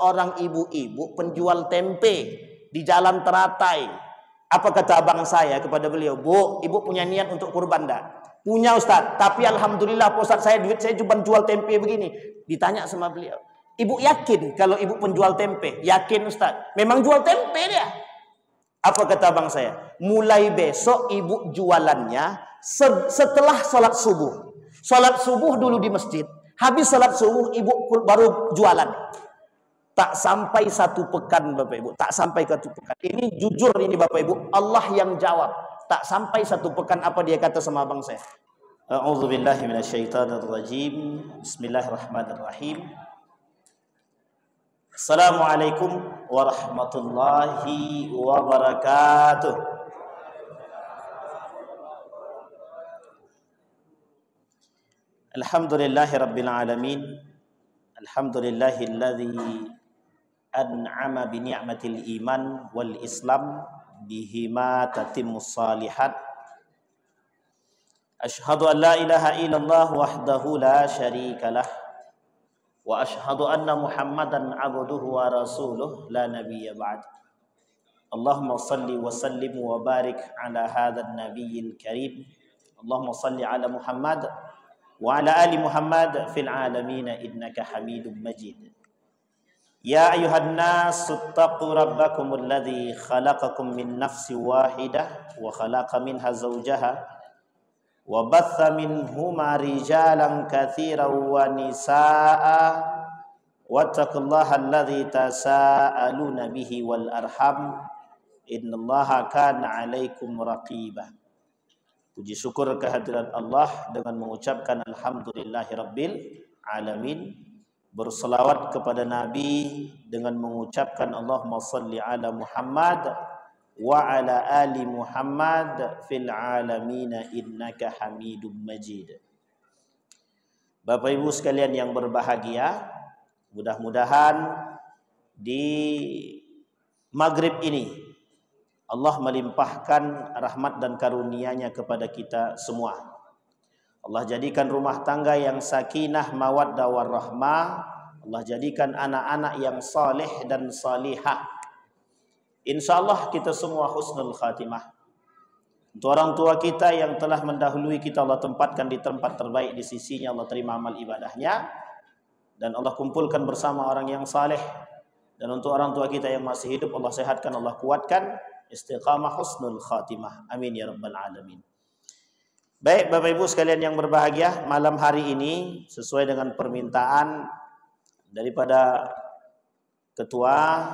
seorang ibu-ibu penjual tempe di Jalan Teratai. Apa kata abang saya kepada beliau? Bu, ibu punya niat untuk kurban enggak? Punya Ustaz, tapi alhamdulillah Ustaz, saya duit saya cuma jual tempe begini. Ditanya sama beliau, ibu yakin kalau ibu penjual tempe? Yakin Ustaz. Memang jual tempe dia. Apa kata abang saya? Mulai besok ibu jualannya setelah sholat subuh. Sholat subuh dulu di masjid. Habis sholat subuh ibu baru jualan. Tak sampai 1 pekan Bapak Ibu. Tak sampai 1 pekan. Ini jujur ini Bapak Ibu. Allah yang jawab. Tak sampai 1 pekan apa dia kata sama abang saya. A'udzubillahi minasyaitonirrajim. Bismillahirrahmanirrahim. Assalamualaikum warahmatullahi wabarakatuh. Alhamdulillahi rabbil alamin. Alhamdulillahilladzi an'ama bi ni'matil iman wal islam bihima tatimmus salihat. Asyhadu an la ilaha illallah wahdahu la syarikalah. Wa ashhadu anna Muhammadan abduhu wa rasuluh la nabiyya ba'd. Allahumma salli wa sallim wa barik ala hadzal nabiyil karim. Allahumma salli ala Muhammad wa ala ali Muhammad fil alamin innaka Hamidum Majid. Ya ayyuhan nas ittaqu rabbakumul ladzi khalaqakum min nafsin wahidah wa khalaqa minha zawjaha wa batha minhuma rijalan katsiran wa nisaa wattaqullaha alladzi tasaaluna bihi wal arham innallaha kana 'alaikum raqiba. Puji syukur kehadirat Allah dengan mengucapkan alhamdulillahirabbil alamin, berselawat kepada Nabi dengan mengucapkan Allahumma salli ala Muhammad wa ala ali Muhammad fil alamin innaka Hamidum Majid. Bapak Ibu sekalian yang berbahagia, mudah-mudahan di maghrib ini Allah melimpahkan rahmat dan karunia-Nya kepada kita semua. Allah jadikan rumah tangga yang sakinah, mawaddah warahmah. Allah jadikan anak-anak yang saleh dan salihah. Insyaallah kita semua husnul khatimah. Untuk orang tua kita yang telah mendahului kita, Allah tempatkan di tempat terbaik di sisinya. Allah terima amal ibadahnya. Dan Allah kumpulkan bersama orang yang saleh. Dan untuk orang tua kita yang masih hidup, Allah sehatkan, Allah kuatkan. Istiqamah husnul khatimah. Amin ya rabbal alamin. Baik Bapak Ibu sekalian yang berbahagia, malam hari ini sesuai dengan permintaan daripada ketua,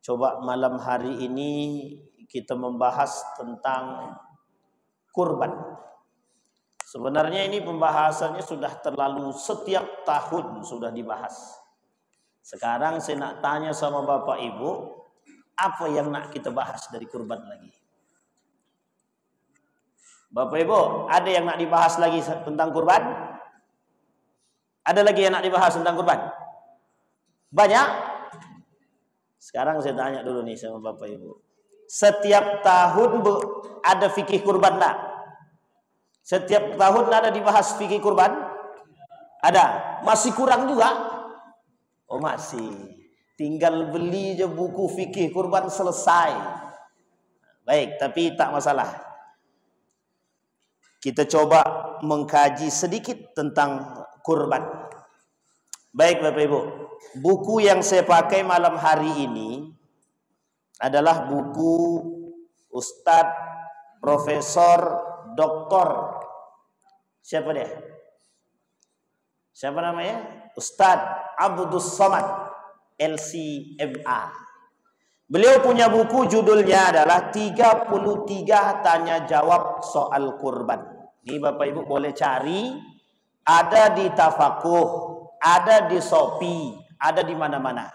coba malam hari ini kita membahas tentang kurban. Sebenarnya ini pembahasannya sudah terlalu, setiap tahun sudah dibahas. Sekarang saya nak tanya sama Bapak Ibu, apa yang nak kita bahas dari kurban lagi? Bapak Ibu, ada yang nak dibahas lagi tentang kurban? Ada lagi yang nak dibahas tentang kurban? Banyak? Sekarang saya tanya dulu nih sama Bapak Ibu. Setiap tahun ada fikih kurban tak? Setiap tahun ada dibahas fikih kurban? Ada. Masih kurang juga? Oh masih. Tinggal beli je buku fikih kurban selesai. Baik, tapi tak masalah. Kita coba mengkaji sedikit tentang kurban. Baik Bapak Ibu, buku yang saya pakai malam hari ini adalah buku Ustadz Profesor Doktor. Siapa dia? Siapa namanya? Ustadz Abdus Somad LCMA. Beliau punya buku, judulnya adalah 33 tanya jawab soal kurban. Ini Bapak Ibu boleh cari, ada di Tafakuh, ada di Shopee, ada di mana-mana.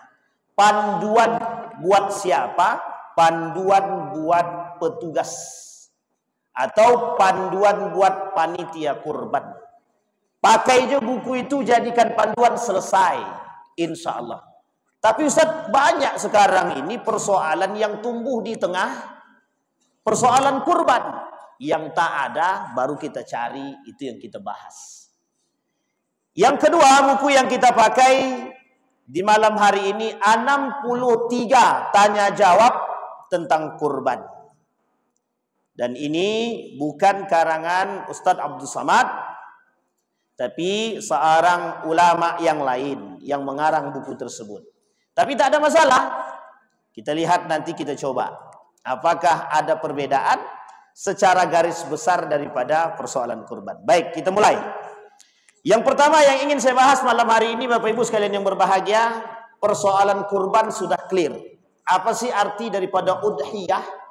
Panduan buat siapa? Panduan buat petugas atau panduan buat panitia kurban. Pakai aja buku itu, jadikan panduan, selesai, insya Allah. Tapi Ustaz, banyak sekarang ini persoalan yang tumbuh di tengah persoalan kurban. Yang tak ada baru kita cari, itu yang kita bahas. Yang kedua, buku yang kita pakai Di malam hari ini 63 tanya jawab tentang kurban. Dan ini bukan karangan Ustadz Abdul Samad, tapi seorang ulama yang lain yang mengarang buku tersebut. Tapi tak ada masalah. Kita lihat nanti, kita coba apakah ada perbedaan secara garis besar daripada persoalan kurban. Baik, kita mulai. Yang pertama yang ingin saya bahas malam hari ini, Bapak Ibu sekalian yang berbahagia, persoalan kurban sudah clear. Apa sih arti daripada udhiyah?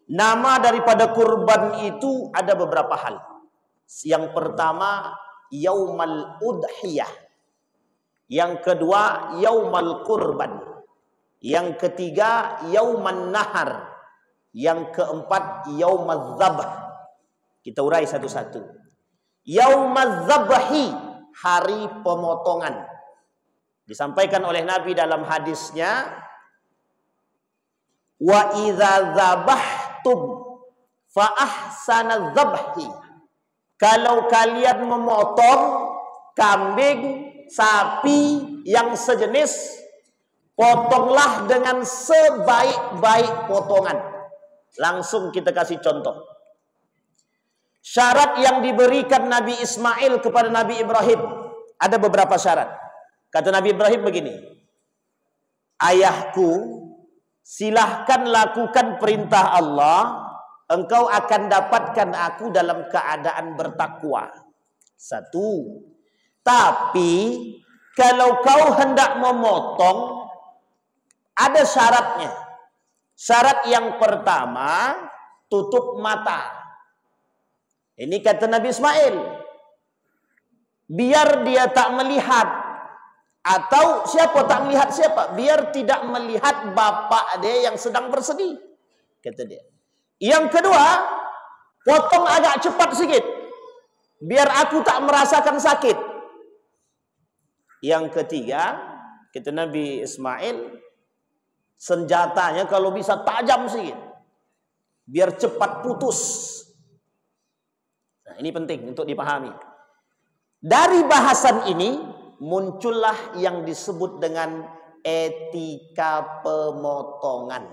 Nama daripada kurban itu ada beberapa hal. Yang pertama, yaumal udhiyah. Yang kedua, yaumal kurban. Yang ketiga, yauman nahar. Yang keempat, yaumaz zabh. Kita urai satu-satu. Yaumaz zabhi, hari pemotongan. Disampaikan oleh Nabi dalam hadisnya, wa idza zabahtum fa ahsana zabhi. Kalau kalian memotong kambing, sapi yang sejenis, potonglah dengan sebaik-baik potongan. Langsung kita kasih contoh. Syarat yang diberikan Nabi Ismail kepada Nabi Ibrahim, ada beberapa syarat. Kata Nabi Ibrahim begini, ayahku, silahkan lakukan perintah Allah, engkau akan dapatkan aku dalam keadaan bertakwa. Satu. Tapi kalau kau hendak memotong, ada syaratnya. Syarat yang pertama, tutup mata. Ini kata Nabi Ismail, biar dia tak melihat, atau siapa tak melihat siapa, biar tidak melihat bapak dia yang sedang bersedih, kata dia. Yang kedua, potong agak cepat sikit, biar aku tak merasakan sakit. Yang ketiga, kata Nabi Ismail, senjatanya kalau bisa tajam sikit, biar cepat putus. Nah, ini penting untuk dipahami. Dari bahasan ini muncullah yang disebut dengan etika pemotongan.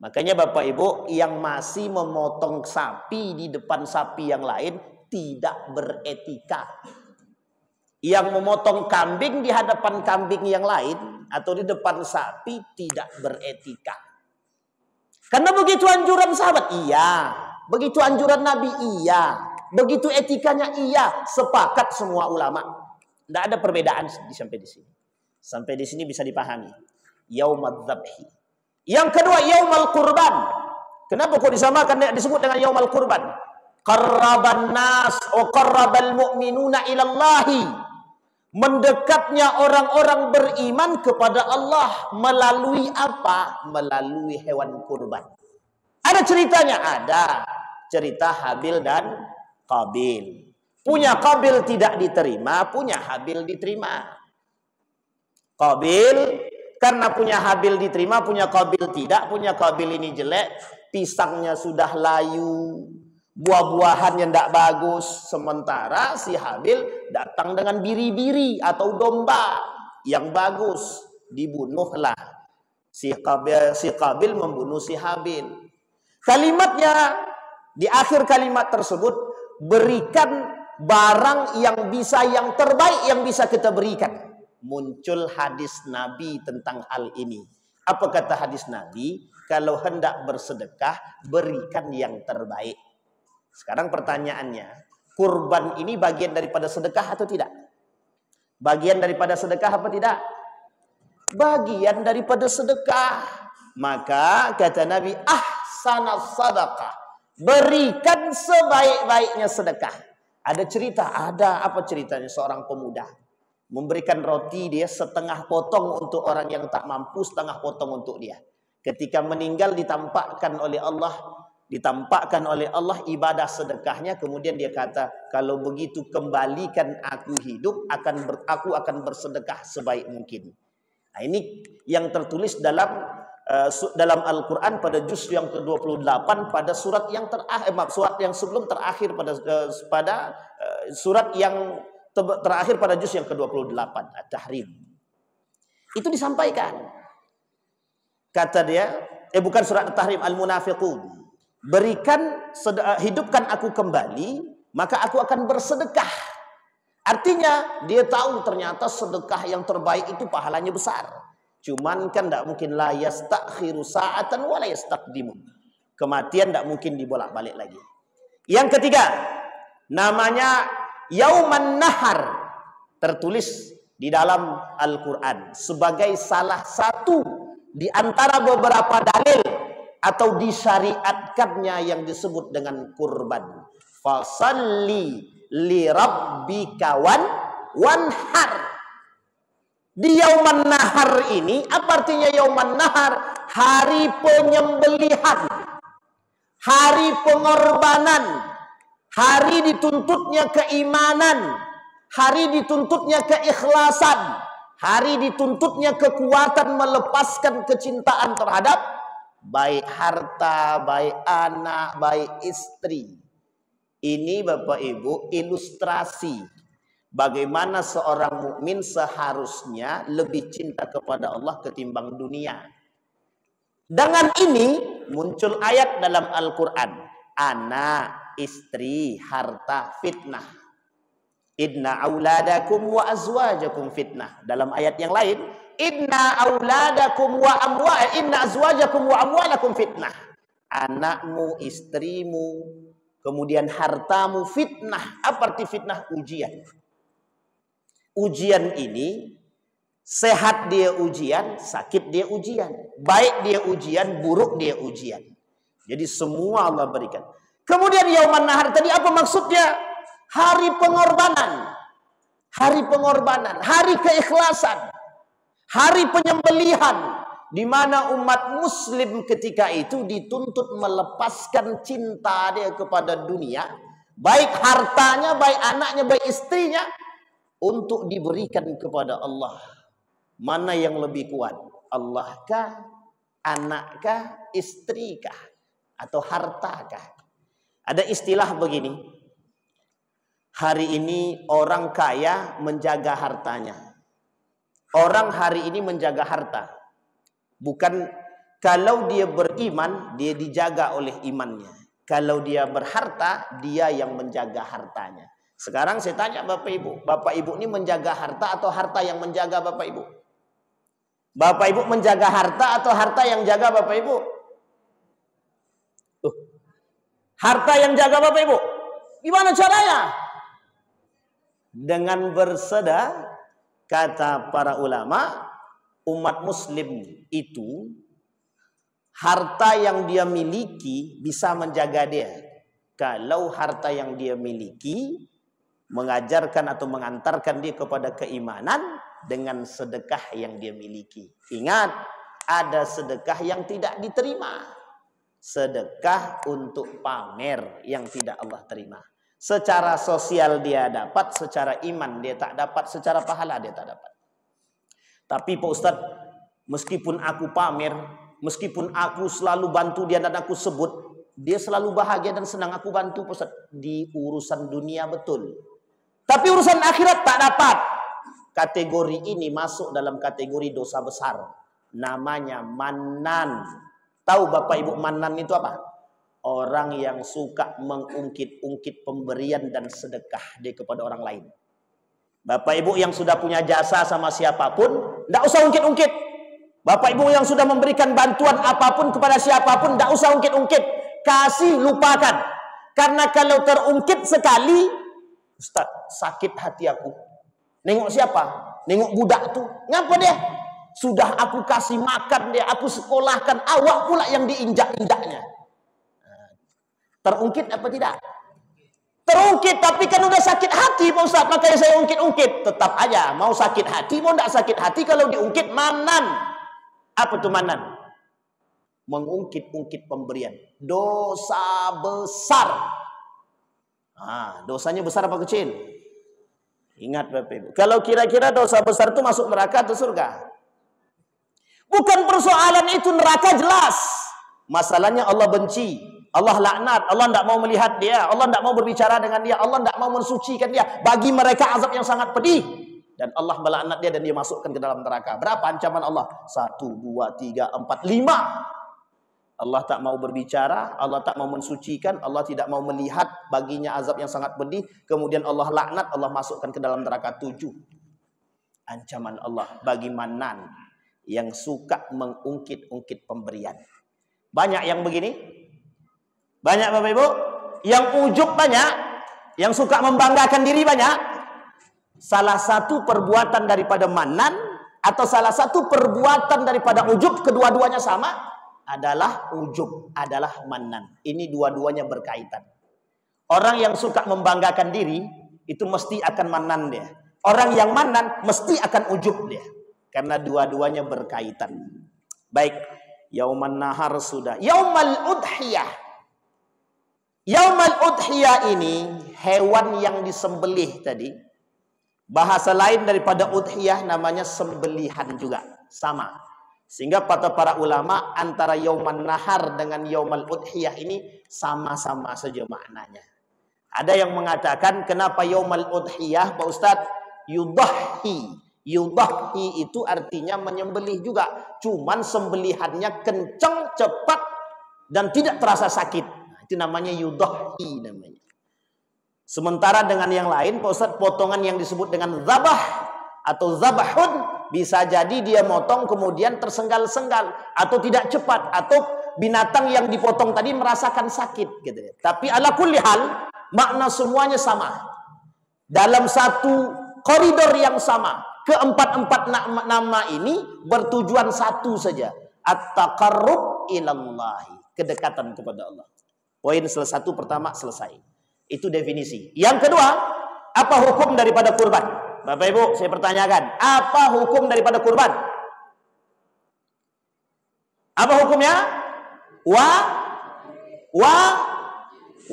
Makanya Bapak Ibu yang masih memotong sapi di depan sapi yang lain tidak beretika. Yang memotong kambing di hadapan kambing yang lain atau di depan sapi tidak beretika. Karena begitu anjuran sahabat, iya. Begitu anjuran Nabi, iya. Begitu etikanya, iya. Sepakat semua ulama. Tidak ada perbedaan sampai di sini. Sampai di sini bisa dipahami. Yaumaz zabhi. Yang kedua, yaumal kurban. Kenapa kok disamakan, disebut dengan yaumal kurban? Qarraban nas wa qarrabal mu'minuna ilallahi. Mendekatnya orang-orang beriman kepada Allah melalui apa? Melalui hewan kurban. Ada ceritanya? Ada. Cerita Habil dan Qabil. Punya Qabil tidak diterima, punya Habil diterima. Qabil karena punya Habil diterima, punya Qabil tidak. Punya Qabil ini jelek, pisangnya sudah layu, buah-buahannya tidak bagus. Sementara si Habil datang dengan biri-biri atau domba yang bagus. Dibunuhlah. Si Qabil membunuh si Habil. Kalimatnya di akhir kalimat tersebut, berikan barang yang bisa, yang terbaik yang bisa kita berikan. Muncul hadis Nabi tentang hal ini. Apa kata hadis Nabi? Kalau hendak bersedekah, berikan yang terbaik. Sekarang pertanyaannya, kurban ini bagian daripada sedekah atau tidak? Bagian daripada sedekah apa tidak? Bagian daripada sedekah. Maka kata Nabi, ahsanas sadaqah, berikan sebaik-baiknya sedekah. Ada cerita, ada apa ceritanya? Seorang pemuda memberikan roti dia setengah potong untuk orang yang tak mampu, setengah potong untuk dia. Ketika meninggal ditampakkan oleh Allah ibadah sedekahnya. Kemudian dia kata, kalau begitu kembalikan aku hidup, aku akan bersedekah sebaik mungkin. Nah, ini yang tertulis dalam Al-Quran pada juz yang ke-28 pada surat yang terakhir, surat yang sebelum terakhir pada surat yang terakhir pada juz yang ke-28 At-Tahrim. Itu disampaikan. Kata dia, bukan surat At-Tahrim, Al-Munafiqun. Hidupkan aku kembali, maka aku akan bersedekah. Artinya, dia tahu ternyata sedekah yang terbaik itu pahalanya besar. Cuman kan tidak mungkin la yastakhiru sa'atan wa la yastaqdimun. Kematian tidak mungkin dibolak-balik lagi. Yang ketiga, namanya Yauman Nahar. Tertulis di dalam Al-Quran sebagai salah satu di antara beberapa dalil atau disyariatkannya yang disebut dengan kurban. Fasalli li rabbika wanhar. Di Yauman Nahar ini, apa artinya Yauman Nahar? Hari penyembelihan, hari pengorbanan, hari dituntutnya keimanan, hari dituntutnya keikhlasan, hari dituntutnya kekuatan melepaskan kecintaan terhadap baik harta, baik anak, baik istri. Ini Bapak Ibu ilustrasi bagaimana seorang mukmin seharusnya lebih cinta kepada Allah ketimbang dunia. Dengan ini muncul ayat dalam Al-Quran. Anak, istri, harta, fitnah. Inna auladakum wa azwajakum fitnah. Dalam ayat yang lain, inna azwajakum wa amwalakum fitnah. Anakmu, istrimu, kemudian hartamu fitnah. Apa arti fitnah? Ujian. Ujian ini, sehat dia ujian, sakit dia ujian. Baik dia ujian, buruk dia ujian. Jadi semua Allah berikan. Kemudian Yauman Nahar tadi apa maksudnya? Hari pengorbanan, hari pengorbanan, hari keikhlasan, hari penyembelihan, di mana umat muslim ketika itu dituntut melepaskan cinta dia kepada dunia, baik hartanya, baik anaknya, baik istrinya, untuk diberikan kepada Allah. Mana yang lebih kuat? Allah kah, anak kah, istri kah, atau harta kah? Ada istilah begini. Hari ini orang kaya menjaga hartanya. Orang hari ini menjaga harta. Bukan kalau dia beriman, dia dijaga oleh imannya. Kalau dia berharta, dia yang menjaga hartanya. Sekarang saya tanya Bapak Ibu ini menjaga harta atau harta yang menjaga Bapak Ibu? Bapak Ibu menjaga harta atau harta yang jaga Bapak Ibu? Harta yang jaga Bapak Ibu. Gimana caranya? Dengan bersedekah, kata para ulama, umat muslim itu harta yang dia miliki bisa menjaga dia. Kalau harta yang dia miliki mengajarkan atau mengantarkan dia kepada keimanan dengan sedekah yang dia miliki. Ingat, ada sedekah yang tidak diterima. Sedekah untuk pamer yang tidak Allah terima. Secara sosial dia dapat, secara iman dia tak dapat, secara pahala dia tak dapat. Tapi Pak Ustadz, meskipun aku pamer, meskipun aku selalu bantu dia dan aku sebut, dia selalu bahagia dan senang aku bantu Pak Ustadz. Di urusan dunia betul. Tapi urusan akhirat tak dapat. Kategori ini masuk dalam kategori dosa besar. Namanya mannan. Tahu Bapak Ibu mannan itu apa? Orang yang suka mengungkit-ungkit pemberian dan sedekah dia kepada orang lain. Bapak Ibu yang sudah punya jasa sama siapapun, tidak usah ungkit-ungkit. Bapak Ibu yang sudah memberikan bantuan apapun kepada siapapun, tidak usah ungkit-ungkit. Kasih, lupakan. Karena kalau terungkit sekali, Ustaz, sakit hati aku. Nengok siapa? Nengok budak tuh. Ngapa dia? Sudah aku kasih makan dia, aku sekolahkan, awak pula yang diinjak-injaknya. Terungkit apa tidak? Terungkit, tapi kan udah sakit hati Pak Ustaz, makanya saya ungkit-ungkit. Tetap aja, mau sakit hati, mau tidak sakit hati, kalau diungkit manan. Apa itu manan? Mengungkit-ungkit pemberian. Dosa besar. Dosanya besar apa kecil? Ingat Bapak Ibu. Kalau kira-kira dosa besar itu masuk neraka atau surga? Bukan persoalan itu, neraka jelas. Masalahnya Allah benci. Allah laknat, Allah tidak mau melihat dia, Allah tidak mau berbicara dengan dia, Allah tidak mau mensucikan dia. Bagi mereka azab yang sangat pedih. Dan Allah melaknat dia dan dia masukkan ke dalam neraka. Berapa ancaman Allah? 1, 2, 3, 4, 5. Allah tak mau berbicara, Allah tak mau mensucikan, Allah tidak mau melihat baginya azab yang sangat pedih. Kemudian Allah laknat, Allah masukkan ke dalam neraka. 7. Ancaman Allah bagi Mannan yang suka mengungkit-ungkit pemberian. Banyak yang begini. Banyak Bapak Ibu. Yang ujub banyak. Yang suka membanggakan diri banyak. Salah satu perbuatan daripada Mannan atau salah satu perbuatan daripada ujub, kedua-duanya sama, adalah ujub, adalah Mannan. Ini dua-duanya berkaitan. Orang yang suka membanggakan diri itu mesti akan Mannan dia. Orang yang Mannan mesti akan ujub dia. Karena dua-duanya berkaitan. Baik, Yauman Nahar sudah. Yaumal Udhiyah. Yaumal Udhiyah ini hewan yang disembelih tadi. Bahasa lain daripada udhiyah namanya sembelihan juga. Sama. Sehingga kata para ulama antara Yauman Nahar dengan Yaumal Udhiyah ini sama-sama saja maknanya. Ada yang mengatakan kenapa Yaumal Udhiyah Pak Ustadz? Yudahi. Yudahi itu artinya menyembelih juga. Cuman sembelihannya kencang, cepat, dan tidak terasa sakit. Nah, itu namanya yudahi namanya. Sementara dengan yang lain, Pak Ustadz, potongan yang disebut dengan zabah atau zabahun, bisa jadi dia motong kemudian tersenggal-senggal atau tidak cepat, atau binatang yang dipotong tadi merasakan sakit gitu. Tapi ala kulli hal makna semuanya sama. Dalam satu koridor yang sama. Keempat-empat nama ini bertujuan satu saja. At-taqarrub ilallahi. Kedekatan kepada Allah. Poin satu pertama selesai. Itu definisi. Yang kedua, apa hukum daripada kurban? Bapak Ibu, saya pertanyakan, apa hukum daripada kurban? Apa hukumnya?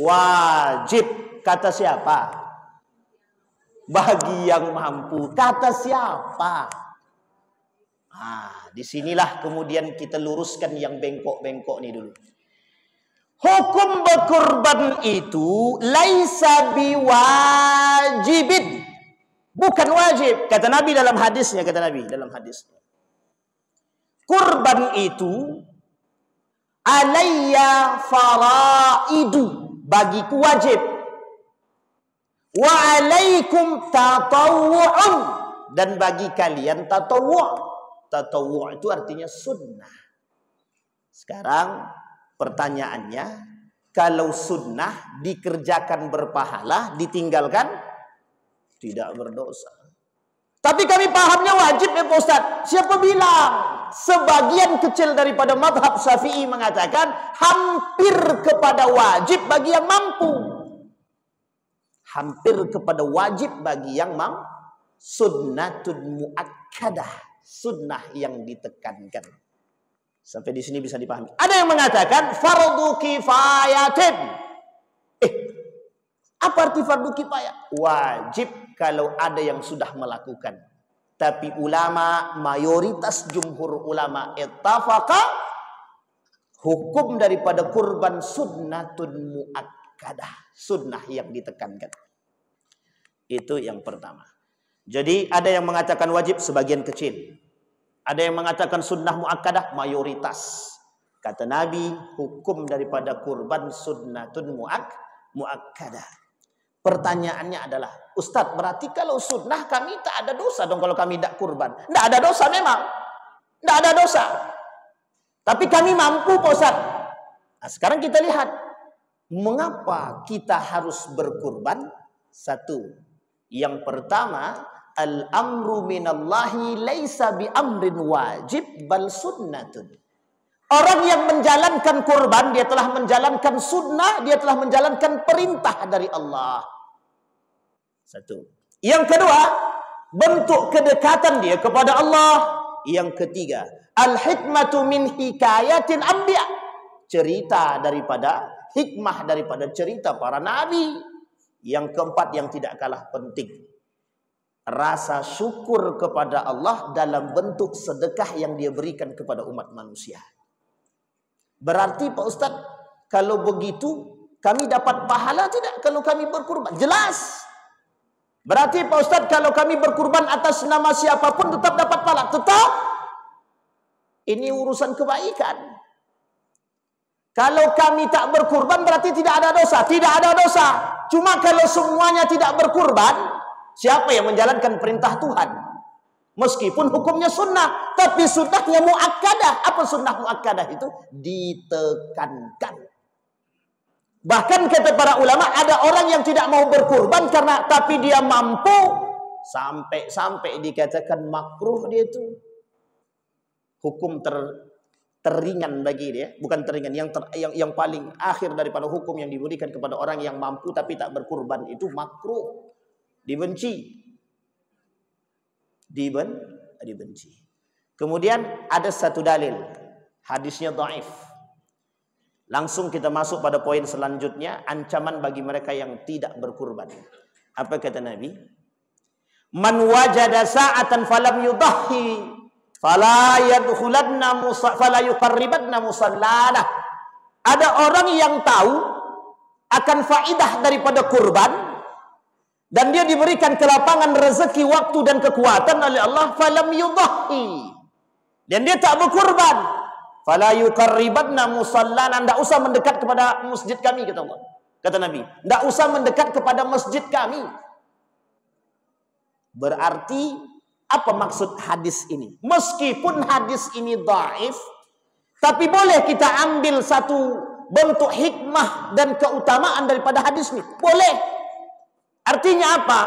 Wajib. Kata siapa? Bagi yang mampu. Kata siapa? Disinilah kemudian kita luruskan yang bengkok-bengkok ini dulu. Hukum berkurban itu laisa biwajibin. Bukan wajib. Kata Nabi dalam hadisnya, kata Nabi dalam hadisnya. Kurban itu alayya faraidu, bagiku wajib. Wa alaikum tatawwu'un, dan bagi kalian tatawwu'. Tatawwu' itu artinya sunnah. Sekarang pertanyaannya, kalau sunnah dikerjakan berpahala, ditinggalkan tidak berdosa. Tapi kami pahamnya wajib ya Pak Ustaz. Siapa bilang? Sebagian kecil daripada mazhab Syafi'i mengatakan hampir kepada wajib bagi yang mampu. Hampir kepada wajib bagi yang mampu. Sunnatun muakkadah. Sunnah yang ditekankan. Sampai di sini bisa dipahami. Ada yang mengatakan fardu kifayatin. Apa arti fardu kifayah? Wajib kalau ada yang sudah melakukan. Tapi ulama, mayoritas jumhur ulama ittafaqa hukum daripada kurban sunnatun muakkadah. Sunnah yang ditekankan. Itu yang pertama. Jadi ada yang mengatakan wajib sebagian kecil. Ada yang mengatakan sunnah muakkadah mayoritas. Kata Nabi, hukum daripada kurban sunnatun muakkadah. Pertanyaannya adalah, Ustadz, berarti kalau sunnah kami tak ada dosa dong kalau kami tidak kurban. Tidak ada dosa memang. Tidak ada dosa. Tapi kami mampu Pak Ustadz. Nah, sekarang kita lihat. Mengapa kita harus berkurban? Satu. Yang pertama, al-amru minallahi laisa bi amrin wajib bal sunnatun. Orang yang menjalankan kurban, dia telah menjalankan sunnah, dia telah menjalankan perintah dari Allah. Satu. Yang kedua, bentuk kedekatan dia kepada Allah. Yang ketiga, al-hikmatu min hikayatin anbiya. Cerita daripada, hikmah daripada cerita para nabi. Yang keempat yang tidak kalah penting, rasa syukur kepada Allah dalam bentuk sedekah yang dia berikan kepada umat manusia. Berarti Pak Ustadz, kalau begitu kami dapat pahala tidak kalau kami berkurban? Jelas. Berarti Pak Ustadz, kalau kami berkurban atas nama siapapun tetap dapat pahala. Tetap. Ini urusan kebaikan. Kalau kami tak berkurban berarti tidak ada dosa. Tidak ada dosa. Cuma kalau semuanya tidak berkurban, siapa yang menjalankan perintah Tuhan? Meskipun hukumnya sunnah, tapi sunnahnya muakkadah. Apa sunnah muakkadah itu? Ditekankan. Bahkan kata para ulama, ada orang yang tidak mau berkurban karena tapi dia mampu, sampai dikatakan makruh dia itu. Hukum teringan bagi dia, bukan teringan, yang paling akhir daripada hukum yang diberikan kepada orang yang mampu tapi tak berkurban itu makruh, dibenci. Kemudian ada satu dalil, hadisnya dhaif. Langsung kita masuk pada poin selanjutnya, ancaman bagi mereka yang tidak berkurban. Apa kata Nabi? Man wajada sa'atan falam yudahhi fala yuqarribanna musallana. Ada orang yang tahu akan faidah daripada kurban dan dia diberikan kelapangan rezeki, waktu dan kekuatan oleh Allah, falam yudahhi, dan dia tak berkurban, fala yuqarribanna musallana, tidak usah mendekat kepada masjid kami, kata Allah. Kata Nabi, tidak usah mendekat kepada masjid kami. Berarti apa maksud hadis ini? Meskipun hadis ini dhaif, tapi boleh kita ambil satu bentuk hikmah dan keutamaan daripada hadis ini. Boleh. Artinya apa?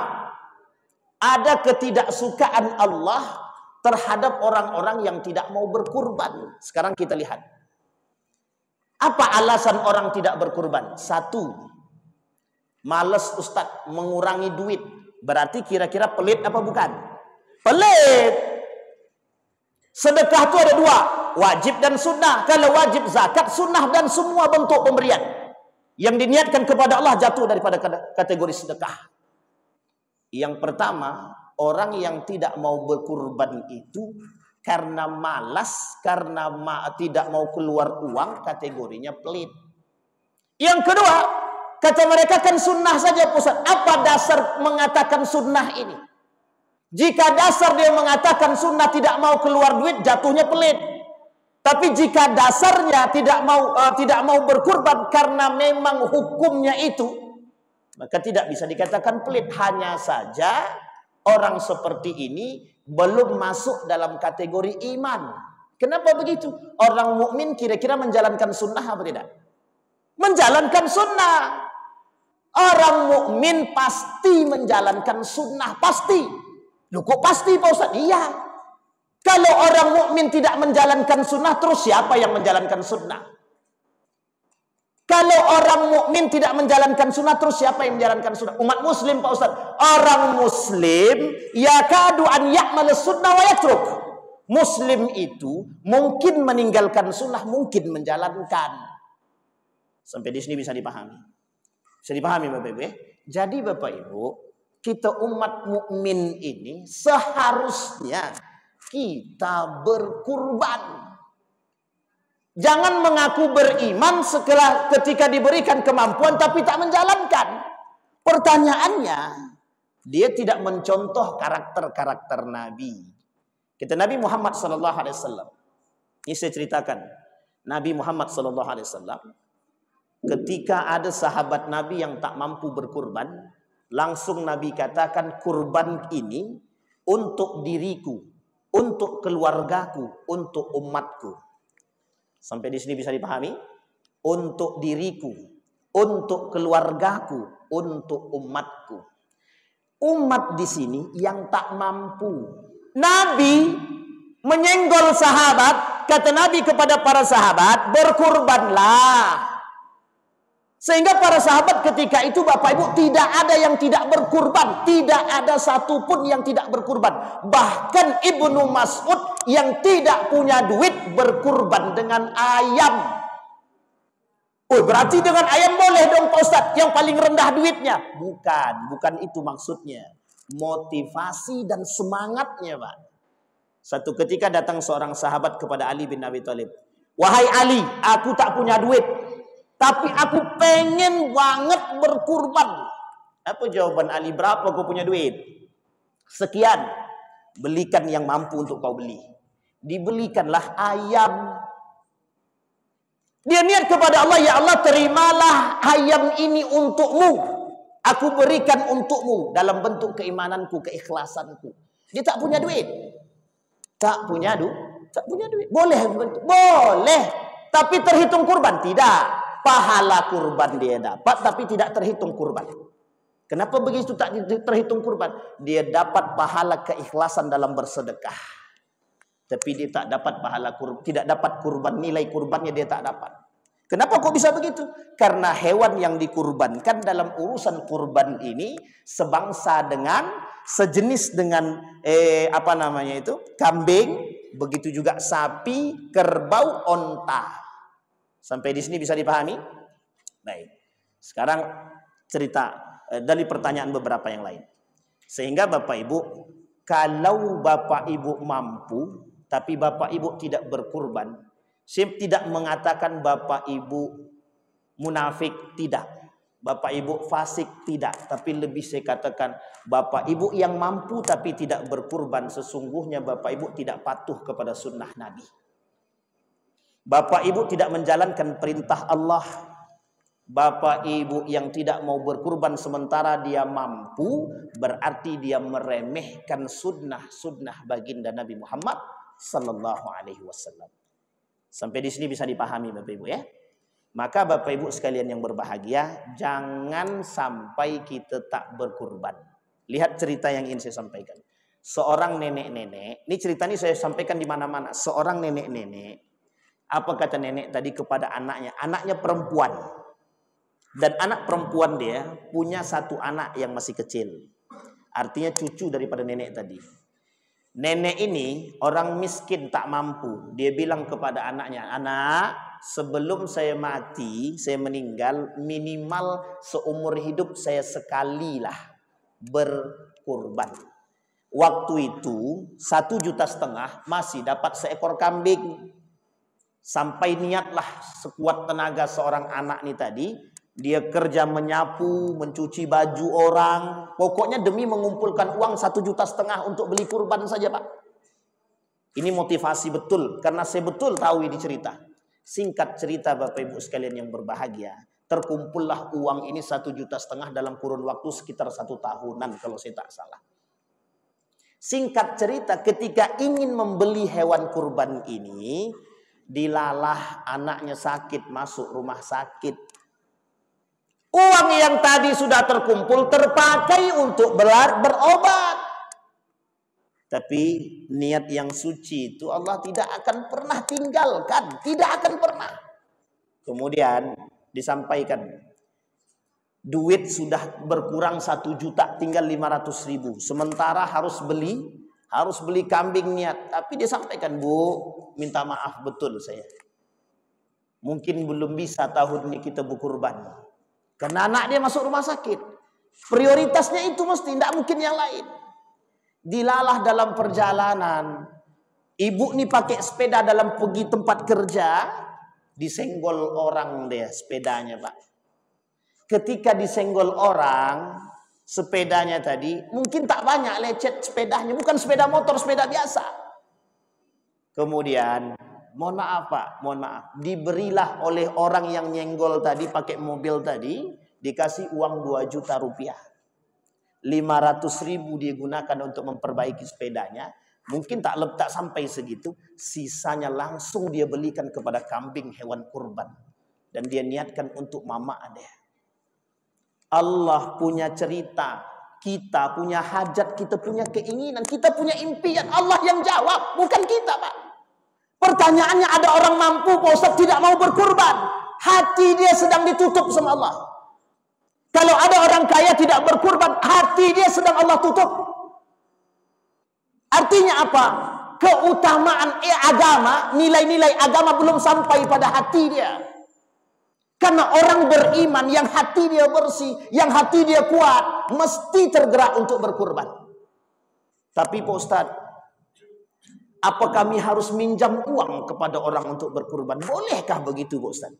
Ada ketidaksukaan Allah terhadap orang-orang yang tidak mau berkurban. Sekarang kita lihat. Apa alasan orang tidak berkurban? Satu, malas Ustadz, mengurangi duit. Berarti kira-kira pelit apa bukan? Pelit. Sedekah itu ada dua, wajib dan sunnah. Kalau wajib zakat, sunnah dan semua bentuk pemberian yang diniatkan kepada Allah jatuh daripada kategori sedekah. Yang pertama, orang yang tidak mau berkurban itu karena malas, karena tidak mau keluar uang, kategorinya pelit. Yang kedua, kata mereka kan sunnah saja Ustaz. Apa dasar mengatakan sunnah ini? Jika dasar dia mengatakan sunnah tidak mau keluar duit, jatuhnya pelit. Tapi jika dasarnya tidak mau berkurban karena memang hukumnya itu, maka tidak bisa dikatakan pelit. Hanya saja orang seperti ini belum masuk dalam kategori iman. Kenapa begitu? Orang mukmin kira-kira menjalankan sunnah apa tidak? Menjalankan sunnah. Orang mukmin pasti menjalankan sunnah, pasti. Loh kok pasti Pak Ustaz? Iya. Kalau orang mukmin tidak menjalankan sunnah, terus siapa yang menjalankan sunnah? Kalau orang mukmin tidak menjalankan sunnah, terus siapa yang menjalankan sunnah? Umat muslim Pak Ustaz. Orang muslim yakadu an ya'mal sunnah wa yatruk. Muslim itu mungkin meninggalkan sunnah, mungkin menjalankan. Sampai di sini bisa dipahami. Bisa dipahami Bapak Ibu ya? Jadi Bapak Ibu, kita umat mukmin ini seharusnya kita berkurban. Jangan mengaku beriman setelah ketika diberikan kemampuan tapi tak menjalankan. Pertanyaannya, dia tidak mencontoh karakter-karakter Nabi. Kita Nabi Muhammad SAW. Ini saya ceritakan. Nabi Muhammad SAW, ketika ada sahabat Nabi yang tak mampu berkurban, langsung Nabi katakan, kurban ini untuk diriku, untuk keluargaku, untuk umatku. Sampai di sini bisa dipahami? Untuk diriku, untuk keluargaku, untuk umatku. Umat di sini yang tak mampu. Nabi menyenggol sahabat, kata Nabi kepada para sahabat, berkurbanlah. Sehingga para sahabat ketika itu Bapak Ibu tidak ada yang tidak berkurban. Tidak ada satupun yang tidak berkurban. Bahkan Ibnu Mas'ud yang tidak punya duit berkurban dengan ayam. Oh berarti dengan ayam boleh dong Pak Ustadz, yang paling rendah duitnya. Bukan itu maksudnya. Motivasi dan semangatnya Pak. Satu ketika datang seorang sahabat kepada Ali bin Abi Thalib. Wahai Ali, aku tak punya duit, tapi aku pengen banget berkurban. Apa jawaban Ali? Berapa kau punya duit? Sekian. Belikan yang mampu untuk kau beli. Dibelikanlah ayam. Dia niat kepada Allah, ya Allah terimalah ayam ini untukmu. Aku berikan untukmu dalam bentuk keimananku, keikhlasanku. Dia tak punya duit. Tak punya duit. Boleh. Boleh. Tapi terhitung kurban? Tidak. Pahala kurban dia dapat, tapi tidak terhitung kurban. Kenapa begitu tak terhitung kurban? Dia dapat pahala keikhlasan dalam bersedekah. Tapi dia tak dapat pahala kurban, tidak dapat kurban, nilai kurbannya dia tak dapat. Kenapa kok bisa begitu? Karena hewan yang dikurbankan dalam urusan kurban ini sebangsa dengan, sejenis dengan kambing, begitu juga sapi, kerbau, onta. Sampai di sini bisa dipahami? Baik. Sekarang cerita dari pertanyaan beberapa yang lain. Sehingga Bapak Ibu, kalau Bapak Ibu mampu, tapi Bapak Ibu tidak berkurban, saya tidak mengatakan Bapak Ibu munafik, tidak. Bapak Ibu fasik, tidak. Tapi lebih saya katakan, Bapak Ibu yang mampu tapi tidak berkurban, sesungguhnya Bapak Ibu tidak patuh kepada sunnah Nabi. Bapak Ibu tidak menjalankan perintah Allah. Bapak Ibu yang tidak mau berkurban sementara dia mampu, berarti dia meremehkan sunnah baginda Nabi Muhammad sallallahu alaihi wasallam. Sampai di sini bisa dipahami Bapak Ibu ya. Maka Bapak Ibu sekalian yang berbahagia, jangan sampai kita tak berkurban. Lihat cerita yang ingin saya sampaikan. Seorang nenek-nenek, ini cerita ini saya sampaikan di mana-mana. Seorang nenek-nenek, apa kata nenek tadi kepada anaknya? Anaknya perempuan. Dan anak perempuan dia punya satu anak yang masih kecil. Artinya cucu daripada nenek tadi. Nenek ini orang miskin tak mampu. Dia bilang kepada anaknya, anak, sebelum saya mati, saya meninggal, minimal seumur hidup saya sekalilah berkurban. Waktu itu 1,5 juta masih dapat seekor kambing. Sampai niatlah sekuat tenaga seorang anak ini tadi. Dia kerja menyapu, mencuci baju orang. Pokoknya demi mengumpulkan uang 1,5 juta untuk beli kurban saja Pak. Ini motivasi betul. Karena saya betul tahu ini cerita. Singkat cerita Bapak Ibu sekalian yang berbahagia. Terkumpullah uang ini 1,5 juta dalam kurun waktu sekitar 1 tahunan kalau saya tak salah. Singkat cerita ketika ingin membeli hewan kurban ini. Dilalah anaknya sakit masuk rumah sakit. Uang yang tadi sudah terkumpul terpakai untuk berobat. Tapi niat yang suci itu Allah tidak akan pernah tinggalkan. Tidak akan pernah. Kemudian disampaikan. Duit sudah berkurang 1 juta. Tinggal 500.000. Sementara harus beli kambing niat. Tapi dia sampaikan, Bu, minta maaf betul saya. Mungkin belum bisa tahun ini kita berkurban. Karena anak dia masuk rumah sakit. Prioritasnya itu mesti, tidak mungkin yang lain. Dilalah dalam perjalanan. Ibu ini pakai sepeda dalam pergi tempat kerja. Disenggol orang dia sepedanya Pak. Ketika disenggol orang, sepedanya tadi, mungkin tak banyak lecet sepedanya. Bukan sepeda motor, sepeda biasa. Kemudian, mohon maaf Pak, mohon maaf. Diberilah oleh orang yang nyenggol tadi, pakai mobil tadi, dikasih uang 2 juta rupiah. 500.000 dia gunakan untuk memperbaiki sepedanya. Mungkin tak sampai segitu. Sisanya langsung dia belikan kepada kambing hewan kurban. Dan dia niatkan untuk mama dia. Allah punya cerita. Kita punya hajat, kita punya keinginan, kita punya impian. Allah yang jawab, bukan kita Pak. Pertanyaannya ada orang mampu Pak Ustaz tidak mau berkurban. Hati dia sedang ditutup sama Allah. Kalau ada orang kaya tidak berkurban, hati dia sedang Allah tutup. Artinya apa? Keutamaan agama, nilai-nilai agama belum sampai pada hati dia. Karena orang beriman yang hati dia bersih, yang hati dia kuat, mesti tergerak untuk berkurban. Tapi Pak Ustaz, apa kami harus minjam uang kepada orang untuk berkurban? Bolehkah begitu Pak Ustaz?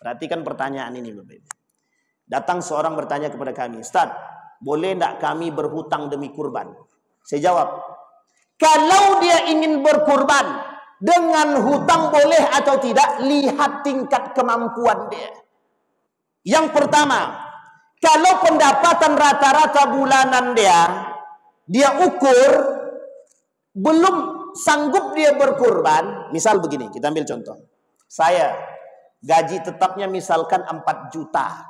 Perhatikan pertanyaan ini Bapak Ibu. Datang seorang bertanya kepada kami, Ustaz, boleh tidak kami berhutang demi kurban? Saya jawab, kalau dia ingin berkurban dengan hutang boleh atau tidak, lihat tingkat kemampuan dia. Yang pertama, kalau pendapatan rata-rata bulanan dia ukur, belum sanggup dia berkurban. Misal begini, kita ambil contoh. Saya, gaji tetapnya misalkan 4 juta.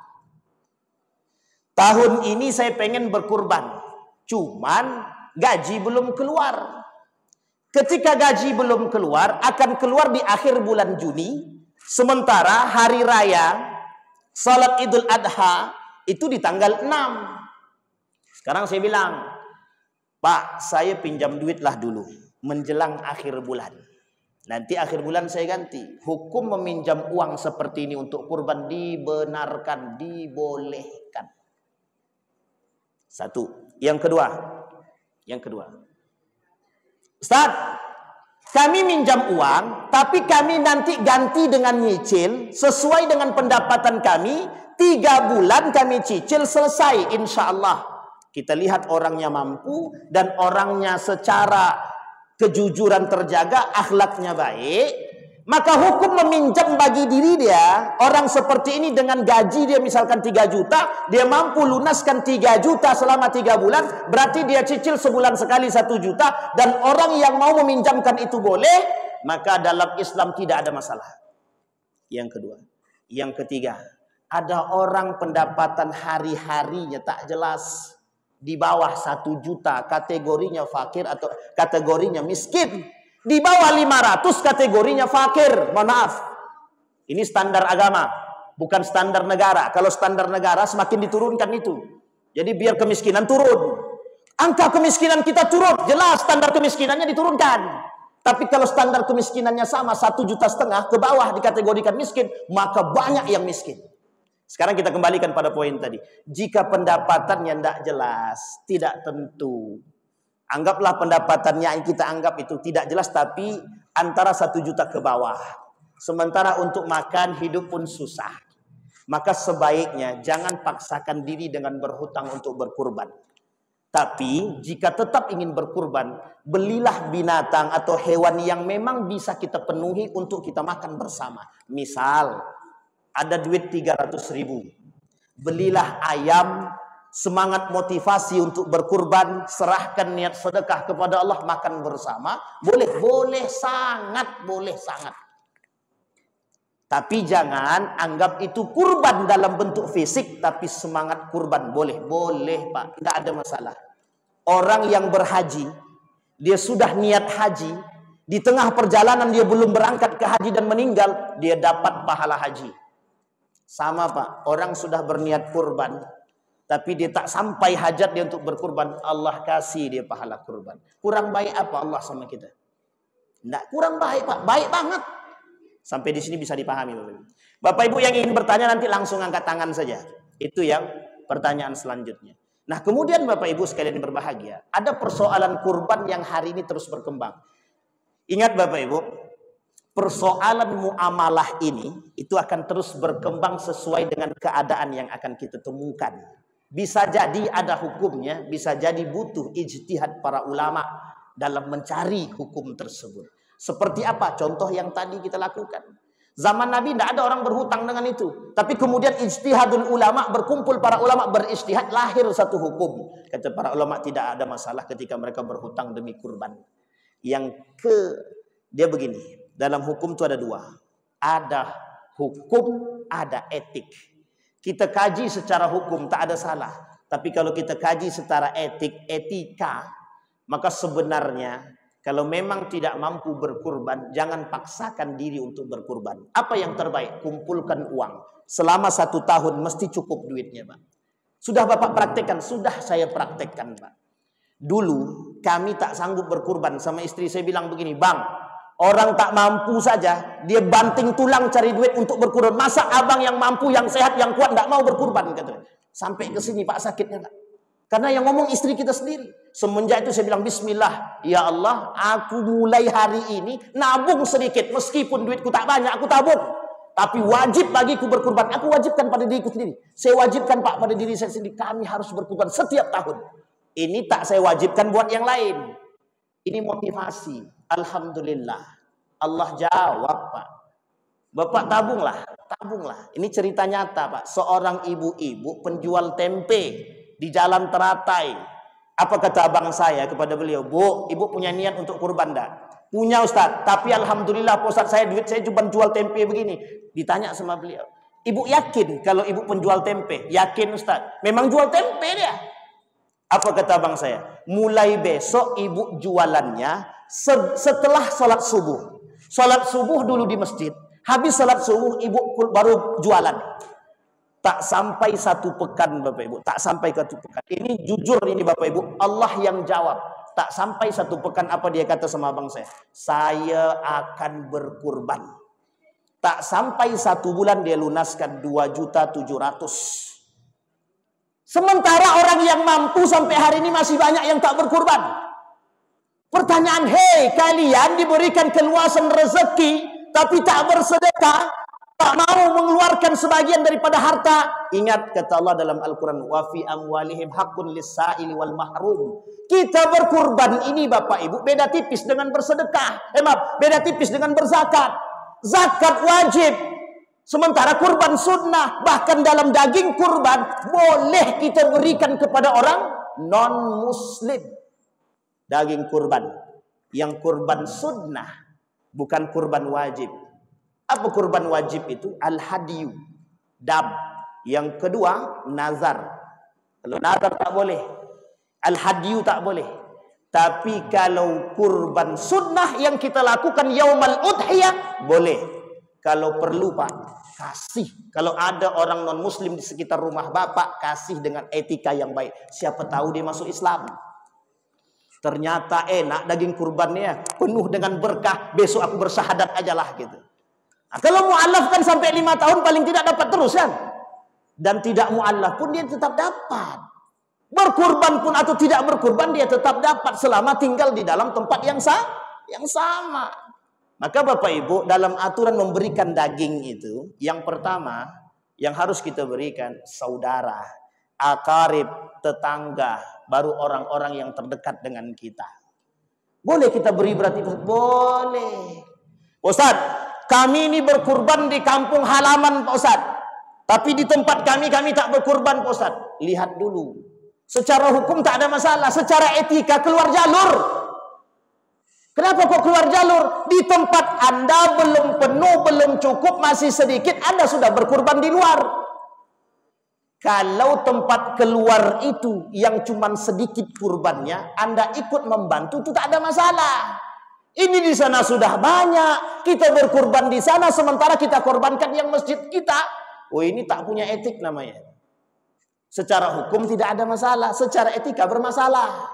Tahun ini saya pengen berkurban, cuman gaji belum keluar. Ketika gaji belum keluar, akan keluar di akhir bulan Juni. Sementara hari raya salat Idul Adha itu di tanggal 6. Sekarang saya bilang, Pak, saya pinjam duit lah dulu menjelang akhir bulan. Nanti akhir bulan saya ganti. Hukum meminjam uang seperti ini untuk kurban dibenarkan, dibolehkan. Satu. Yang kedua. Ustaz, kami minjam uang, tapi kami nanti ganti dengan nyicil sesuai dengan pendapatan kami. 3 bulan kami cicil selesai, insya Allah. Kita lihat orangnya mampu dan orangnya secara kejujuran terjaga, akhlaknya baik. Maka hukum meminjam bagi diri dia, orang seperti ini dengan gaji dia misalkan 3 juta, dia mampu lunaskan 3 juta selama 3 bulan, berarti dia cicil sebulan sekali 1 juta, dan orang yang mau meminjamkan itu boleh, maka dalam Islam tidak ada masalah. Yang kedua. Yang ketiga, ada orang pendapatan hari-harinya tak jelas, di bawah 1 juta, kategorinya fakir atau kategorinya miskin. Di bawah 500 kategorinya fakir. Mohon maaf. Ini standar agama, bukan standar negara. Kalau standar negara semakin diturunkan itu. Jadi biar kemiskinan turun. Angka kemiskinan kita turun, jelas standar kemiskinannya diturunkan. Tapi kalau standar kemiskinannya sama 1,5 juta ke bawah dikategorikan miskin, maka banyak yang miskin. Sekarang kita kembalikan pada poin tadi. Jika pendapatannya tidak jelas, tidak tentu, anggaplah pendapatannya yang kita anggap itu tidak jelas, tapi antara 1 juta ke bawah. Sementara untuk makan hidup pun susah. Maka sebaiknya jangan paksakan diri dengan berhutang untuk berkurban. Tapi jika tetap ingin berkurban, belilah binatang atau hewan yang memang bisa kita penuhi untuk kita makan bersama. Misal, ada duit 300.000. Belilah ayam. Semangat motivasi untuk berkurban, serahkan niat sedekah kepada Allah, makan bersama, boleh sangat. Tapi jangan anggap itu kurban dalam bentuk fisik, tapi semangat kurban boleh Pak, tidak ada masalah. Orang yang berhaji, dia sudah niat haji, di tengah perjalanan dia belum berangkat ke haji dan meninggal, dia dapat pahala haji. Sama Pak, orang sudah berniat kurban, tapi dia tak sampai hajat dia untuk berkurban, Allah kasih dia pahala kurban. Kurang baik apa Allah sama kita? Tidak kurang baik Pak, baik banget. Sampai di sini bisa dipahami Bapak Ibu. Bapak Ibu yang ingin bertanya nanti langsung angkat tangan saja. Itu yang pertanyaan selanjutnya. Nah kemudian Bapak Ibu sekalian berbahagia, ada persoalan kurban yang hari ini terus berkembang. Ingat Bapak Ibu, persoalan muamalah ini itu akan terus berkembang sesuai dengan keadaan yang akan kita temukan. Bisa jadi ada hukumnya, bisa jadi butuh ijtihad para ulama dalam mencari hukum tersebut. Seperti apa contoh yang tadi kita lakukan. Zaman Nabi tidak ada orang berhutang dengan itu. Tapi kemudian ijtihadul ulama, berkumpul para ulama berijtihad, lahir satu hukum. Kata para ulama tidak ada masalah ketika mereka berhutang demi kurban. Dia begini, dalam hukum itu ada 2. Ada hukum, ada etik. Kita kaji secara hukum tak ada salah. Tapi kalau kita kaji secara etika, maka sebenarnya kalau memang tidak mampu berkurban, jangan paksakan diri untuk berkurban. Apa yang terbaik? Kumpulkan uang. Selama 1 tahun mesti cukup duitnya Pak. Sudah Bapak praktekkan? Sudah saya praktekkan Pak. Dulu kami tak sanggup berkurban, sama istri saya bilang begini, Bang, orang tak mampu saja, dia banting tulang cari duit untuk berkurban. Masa abang yang mampu, yang sehat, yang kuat, tidak mau berkurban? Katanya. Sampai ke sini Pak sakitnya Pak. Karena yang ngomong istri kita sendiri. Semenjak itu saya bilang, Bismillah, ya Allah, aku mulai hari ini nabung sedikit. Meskipun duitku tak banyak, aku tabung. Tapi wajib bagiku berkurban. Aku wajibkan pada diriku sendiri. Saya wajibkan Pak pada diri saya sendiri. Kami harus berkurban setiap tahun. Ini tak saya wajibkan buat yang lain. Ini motivasi. Alhamdulillah. Allah jawab Pak. Bapak tabunglah. Ini cerita nyata Pak. Seorang ibu-ibu penjual tempe di jalan Teratai. Apa kata abang saya kepada beliau? Bu, ibu punya niat untuk kurban tak? Punya Ustaz, tapi alhamdulillah Ustaz, duit saya cuma jual tempe begini. Ditanya sama beliau, ibu yakin kalau ibu penjual tempe? Yakin Ustaz, memang jual tempe dia. Apa kata abang saya? Mulai besok ibu jualannya setelah salat subuh. Salat subuh dulu di masjid, habis salat subuh ibu baru jualan. Tak sampai 1 pekan Bapak Ibu, tak sampai 1 pekan. Ini jujur ini Bapak Ibu, Allah yang jawab. Tak sampai 1 pekan apa dia kata sama abang saya? Saya akan berkurban. Tak sampai 1 bulan dia lunaskan 2.700.000. Sementara orang yang mampu sampai hari ini masih banyak yang tak berkurban. Pertanyaan, hei kalian diberikan keluasan rezeki tapi tak bersedekah, tak mau mengeluarkan sebagian daripada harta. Ingat kata Allah dalam Al-Quran, wa fi amwalihim haqqun lis-sa'ili wal mahrum. Kita berkurban ini Bapak Ibu beda tipis dengan bersedekah. Beda tipis dengan berzakat. Zakat wajib, sementara kurban sunnah. Bahkan dalam daging kurban boleh kita berikan kepada orang non muslim. Daging kurban, yang kurban sunnah, bukan kurban wajib. Apa kurban wajib itu? Al-hadiyu, dam. Yang kedua, nazar. Kalau nazar tak boleh, al-hadiyu tak boleh. Tapi kalau kurban sunnah yang kita lakukan yaumal udhiyah, boleh. Kalau perlu Pak, kasih. Kalau ada orang non muslim di sekitar rumah Bapak, kasih dengan etika yang baik. Siapa tahu dia masuk Islam. Ternyata enak daging kurbannya, penuh dengan berkah. Besok aku bersyahadat ajalah gitu. Nah, kalau mu'alaf kan sampai 5 tahun paling tidak dapat terus kan. Dan tidak mu'alaf pun dia tetap dapat. Berkurban pun atau tidak berkurban dia tetap dapat selama tinggal di dalam tempat yang sama. Maka Bapak Ibu dalam aturan memberikan daging itu, yang pertama yang harus kita berikan saudara, akarib, tetangga, baru orang-orang yang terdekat dengan kita. Boleh kita beri berarti? Boleh. Ustaz, kami ini berkurban di kampung halaman Pak Ustaz. Tapi di tempat kami tak berkurban Pak Ustaz. Lihat dulu. Secara hukum tak ada masalah. Secara etika keluar jalur. Kenapa kok keluar jalur? Di tempat Anda belum penuh, belum cukup, masih sedikit, Anda sudah berkurban di luar. Kalau tempat keluar itu yang cuma sedikit kurbannya, Anda ikut membantu, itu tak ada masalah. Ini di sana sudah banyak, kita berkurban di sana, sementara kita korbankan yang masjid kita. Oh, ini tak punya etik namanya. Secara hukum tidak ada masalah, secara etika bermasalah.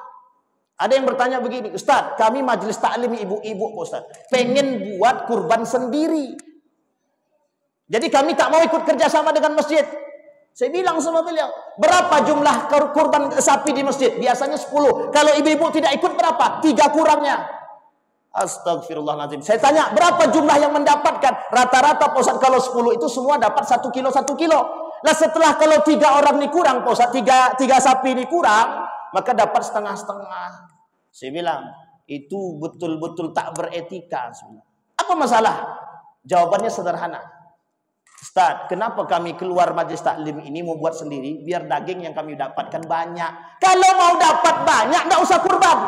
Ada yang bertanya begini, Ustaz, kami majelis taklim ibu-ibu Ustaz, pengen buat kurban sendiri. Jadi kami tak mau ikut kerjasama dengan masjid. Saya bilang sama beliau, berapa jumlah kurban sapi di masjid? Biasanya 10. Kalau ibu-ibu tidak ikut berapa? 3 kurangnya. Astagfirullahaladzim. Saya tanya, berapa jumlah yang mendapatkan? Rata-rata Ustaz kalau 10 itu semua dapat 1 kilo 1 kilo. Nah setelah kalau 3 orang ini kurang Ustaz, 3 sapi ini kurang, maka dapat setengah-setengah. Saya bilang, itu betul-betul tak beretika. Apa masalah? Jawabannya sederhana. Ustaz, kenapa kami keluar majelis taklim ini mau buat sendiri? Biar daging yang kami dapatkan banyak. Kalau mau dapat banyak, nggak usah kurban.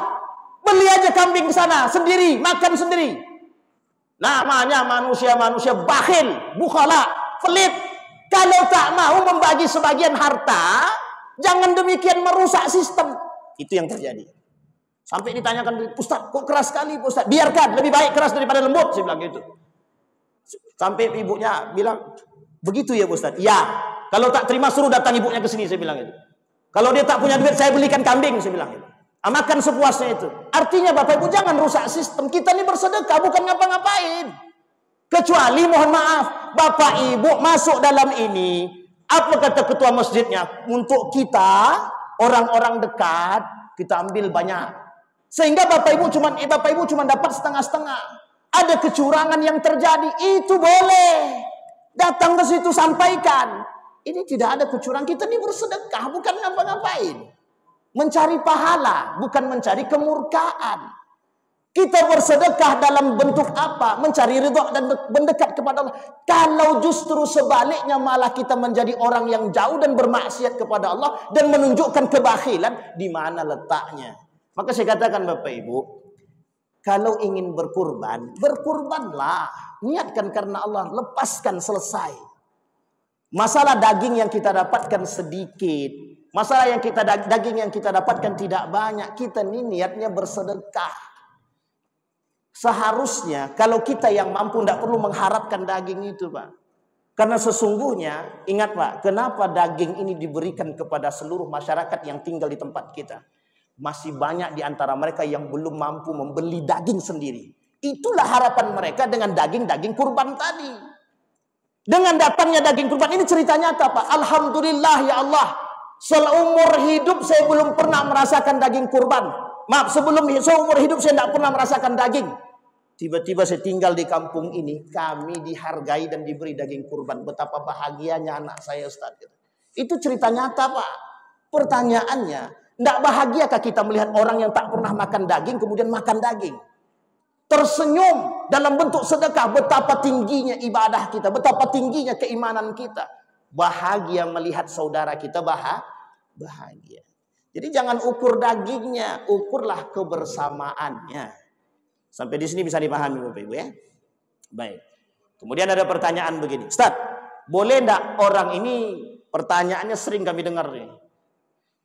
Beli aja kambing ke sana, sendiri, makan sendiri. Namanya manusia-manusia bakhil, bukhala, pelit. Kalau tak mau membagi sebagian harta, jangan demikian merusak sistem. Itu yang terjadi. Sampai ditanyakan, Ustaz, kok keras sekali Ustaz? Biarkan, lebih baik keras daripada lembut. Saya bilang gitu. Sampai ibunya bilang, begitu ya Ustaz? Ya, kalau tak terima suruh datang ibunya ke sini, saya bilang itu. Kalau dia tak punya duit, saya belikan kambing, saya bilang itu. Makan sepuasnya itu. Artinya Bapak Ibu jangan rusak sistem. Kita ini bersedekah, bukan ngapa-ngapain. Kecuali mohon maaf, Bapak Ibu masuk dalam ini, apa kata ketua masjidnya? Untuk kita, orang-orang dekat, kita ambil banyak. Sehingga Bapak Ibu cuma dapat setengah-setengah. Ada kecurangan yang terjadi, itu boleh. Datang ke situ sampaikan. Ini tidak ada kecurangan. Kita ini bersedekah, bukan ngapa-ngapain. Mencari pahala, bukan mencari kemurkaan. Kita bersedekah dalam bentuk apa? Mencari ridha dan mendekat kepada Allah. Kalau justru sebaliknya malah kita menjadi orang yang jauh dan bermaksiat kepada Allah dan menunjukkan kebakhilan, di mana letaknya? Maka saya katakan Bapak Ibu, kalau ingin berkurban, berkurbanlah. Niatkan karena Allah, lepaskan, selesai. Masalah daging yang kita dapatkan sedikit, masalah yang daging yang kita dapatkan tidak banyak, kita ini niatnya bersedekah. Seharusnya kalau kita yang mampu tidak perlu mengharapkan daging itu, Pak. Karena sesungguhnya, ingat Pak, kenapa daging ini diberikan kepada seluruh masyarakat yang tinggal di tempat kita? Masih banyak di antara mereka yang belum mampu membeli daging sendiri. Itulah harapan mereka dengan daging-daging kurban tadi. Dengan datangnya daging kurban, ini cerita nyata Pak. Alhamdulillah ya Allah, seumur hidup saya belum pernah merasakan daging kurban. Maaf, seumur hidup saya tidak pernah merasakan daging. Tiba-tiba saya tinggal di kampung ini, kami dihargai dan diberi daging kurban. Betapa bahagianya anak saya, Ustaz. Itu cerita nyata, Pak. Pertanyaannya, tidak bahagiakah kita melihat orang yang tak pernah makan daging, kemudian makan daging? Tersenyum dalam bentuk sedekah. Betapa tingginya ibadah kita, betapa tingginya keimanan kita. Bahagia melihat saudara kita bahagia. Jadi jangan ukur dagingnya, ukurlah kebersamaannya. Sampai di sini bisa dipahami Bapak Ibu ya. Baik. Kemudian ada pertanyaan begini. Ustaz, boleh enggak orang ini, pertanyaannya sering kami dengar nih.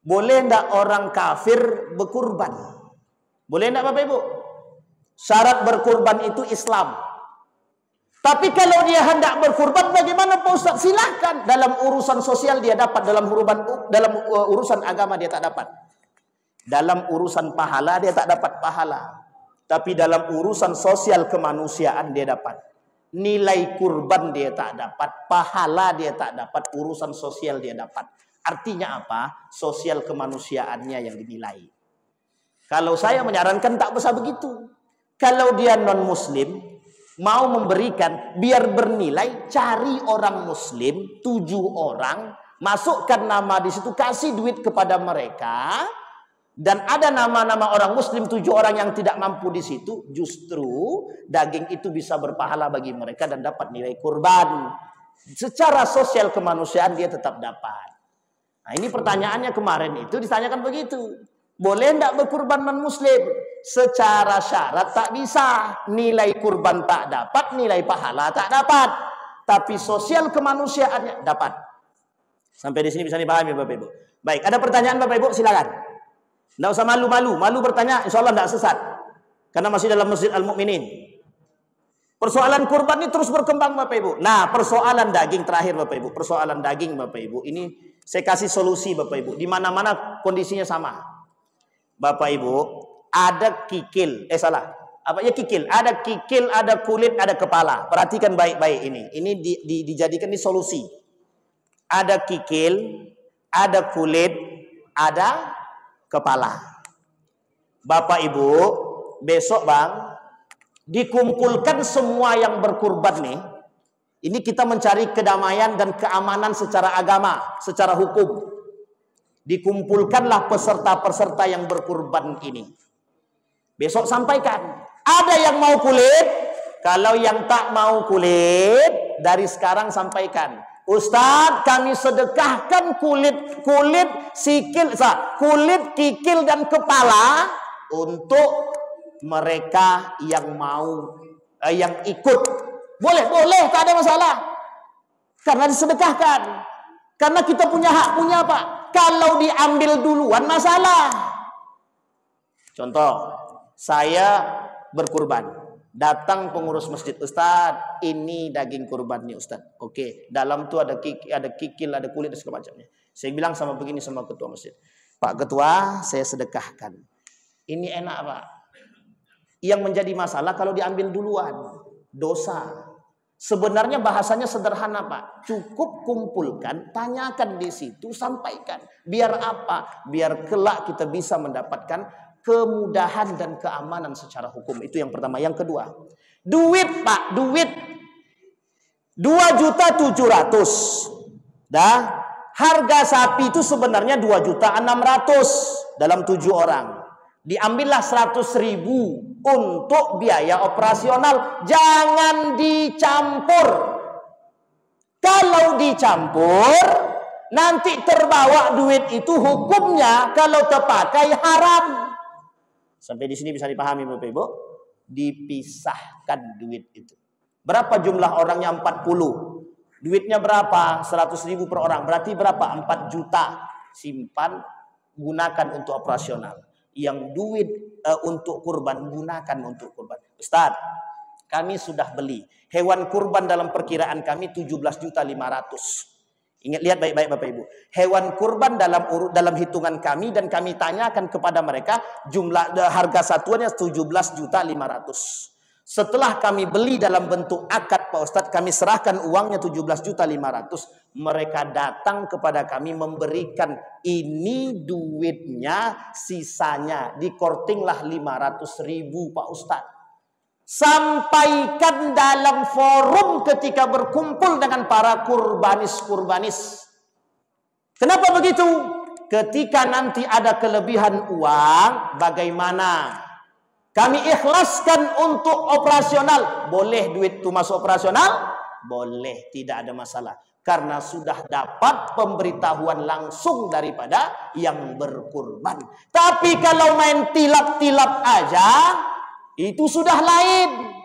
Boleh enggak orang kafir berkurban? Boleh enggak Bapak Ibu? Syarat berkurban itu Islam. Tapi kalau dia hendak berkurban bagaimana Pak Ustaz? Silahkan. Dalam urusan sosial dia dapat, dalam urusan agama dia tak dapat. Dalam urusan pahala dia tak dapat pahala. Tapi dalam urusan sosial kemanusiaan dia dapat. Nilai kurban dia tak dapat, pahala dia tak dapat, urusan sosial dia dapat. Artinya apa? Sosial kemanusiaannya yang dinilai. Kalau saya menyarankan tak bisa begitu. Kalau dia non-muslim, mau memberikan, biar bernilai, cari orang muslim, 7 orang, masukkan nama di situ, kasih duit kepada mereka, dan ada nama-nama orang muslim 7 orang yang tidak mampu di situ, justru daging itu bisa berpahala bagi mereka dan dapat nilai kurban. Secara sosial kemanusiaan dia tetap dapat. Nah, ini pertanyaannya kemarin itu ditanyakan begitu. Boleh tidak berkurban non-muslim? Secara syarat tak bisa. Nilai kurban tak dapat, nilai pahala tak dapat. Tapi sosial kemanusiaannya dapat. Sampai di sini bisa dipahami Bapak Ibu. Baik, ada pertanyaan Bapak Ibu? Silakan. Tidak usah malu-malu. Malu bertanya, insya Allah tidak sesat. Karena masih dalam Masjid Al-Mu'minin. Persoalan kurban ini terus berkembang Bapak Ibu. Nah, persoalan daging terakhir Bapak Ibu. Persoalan daging Bapak Ibu. Ini saya kasih solusi Bapak Ibu. Di mana-mana kondisinya sama. Bapak Ibu, ada kikil. Apa ya kikil? Ada kikil, ada kulit, ada kepala. Perhatikan baik-baik ini. Ini dijadikan di solusi. Ada kikil, ada kulit, ada kepala. Bapak Ibu, besok Bang, dikumpulkan semua yang berkurban nih. Ini kita mencari kedamaian dan keamanan secara agama, secara hukum. Dikumpulkanlah peserta-peserta yang berkurban ini. Besok sampaikan. Ada yang mau kulit, kalau yang tak mau kulit, dari sekarang sampaikan. Ustaz, kami sedekahkan kulit, kikil dan kepala untuk mereka yang mau, yang ikut. Boleh, tak ada masalah. Karena disedekahkan. Karena kita punya hak, punya Pak. Kalau diambil duluan masalah. Contoh, saya berkurban. Datang pengurus masjid, Ustaz, ini daging kurban nih Ustaz. Oke, dalam tuh ada kikil, ada kulit dan segala macamnya. Saya bilang sama ketua masjid. Pak Ketua, saya sedekahkan. Ini enak Pak. Yang menjadi masalah kalau diambil duluan, dosa. Sebenarnya bahasanya sederhana Pak. Cukup kumpulkan, tanyakan di situ, sampaikan. Biar apa? Biar kelak kita bisa mendapatkan kemudahan dan keamanan secara hukum. Itu yang pertama. Yang kedua, duit Pak, duit. 2.700.000. Dah, harga sapi itu sebenarnya 2.600.000 dalam 7 orang. Diambillah 100.000 untuk biaya operasional. Jangan dicampur. Kalau dicampur, nanti terbawa duit itu hukumnya kalau terpakai haram. Sampai di sini bisa dipahami Bapak Ibu? Dipisahkan duit itu. Berapa jumlah orangnya? 40. Duitnya berapa? 100.000 per orang. Berarti berapa? 4 juta. Simpan, gunakan untuk operasional. Yang duit untuk kurban, gunakan untuk kurban. Ustaz, kami sudah beli hewan kurban dalam perkiraan kami 17.500.000. Ingat, lihat baik-baik Bapak Ibu. Hewan kurban dalam hitungan kami, dan kami tanyakan kepada mereka jumlah harga satuannya 17.500.000. Setelah kami beli dalam bentuk akad Pak Ustadz, kami serahkan uangnya 17.500.000. Mereka datang kepada kami memberikan ini duitnya, sisanya dikortinglah 500.000 Pak Ustadz. Sampaikan dalam forum ketika berkumpul dengan para kurbanis. Kenapa begitu? Ketika nanti ada kelebihan uang, bagaimana? Kami ikhlaskan untuk operasional. Boleh duit itu masuk operasional? Boleh, tidak ada masalah. Karena sudah dapat pemberitahuan langsung daripada yang berkurban. Tapi kalau main tilap-tilap aja, itu sudah lain.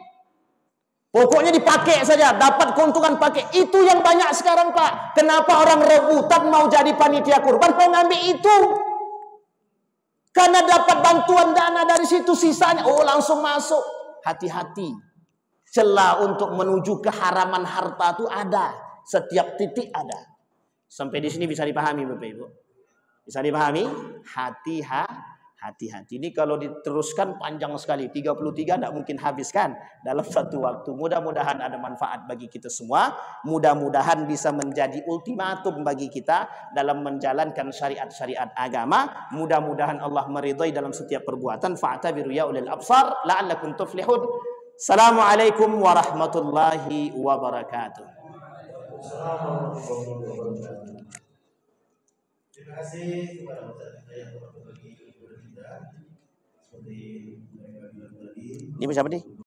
Pokoknya dipakai saja, dapat keuntungan pakai. Itu yang banyak sekarang Pak. Kenapa orang rebutan mau jadi panitia kurban, mau ngambil itu? Karena dapat bantuan dana dari situ, sisanya langsung masuk. Hati-hati. Celah untuk menuju keharaman harta itu ada. Setiap titik ada. Sampai di sini bisa dipahami Bapak Ibu? Bisa dipahami? Hati-hati. Ini kalau diteruskan panjang sekali. 33 tidak mungkin habiskan dalam satu waktu. Mudah-mudahan ada manfaat bagi kita semua. Mudah-mudahan bisa menjadi ultimatum bagi kita dalam menjalankan syariat-syariat agama. Mudah-mudahan Allah meridhai dalam setiap perbuatan. Fa'tabiru ya ulil absar la'allakum tuflihun. Assalamualaikum warahmatullahi wabarakatuh. Terima kasih kepada Ustaz yang telah berbagi kepada kita. Seperti mereka bilang tadi. Ini siapa nih?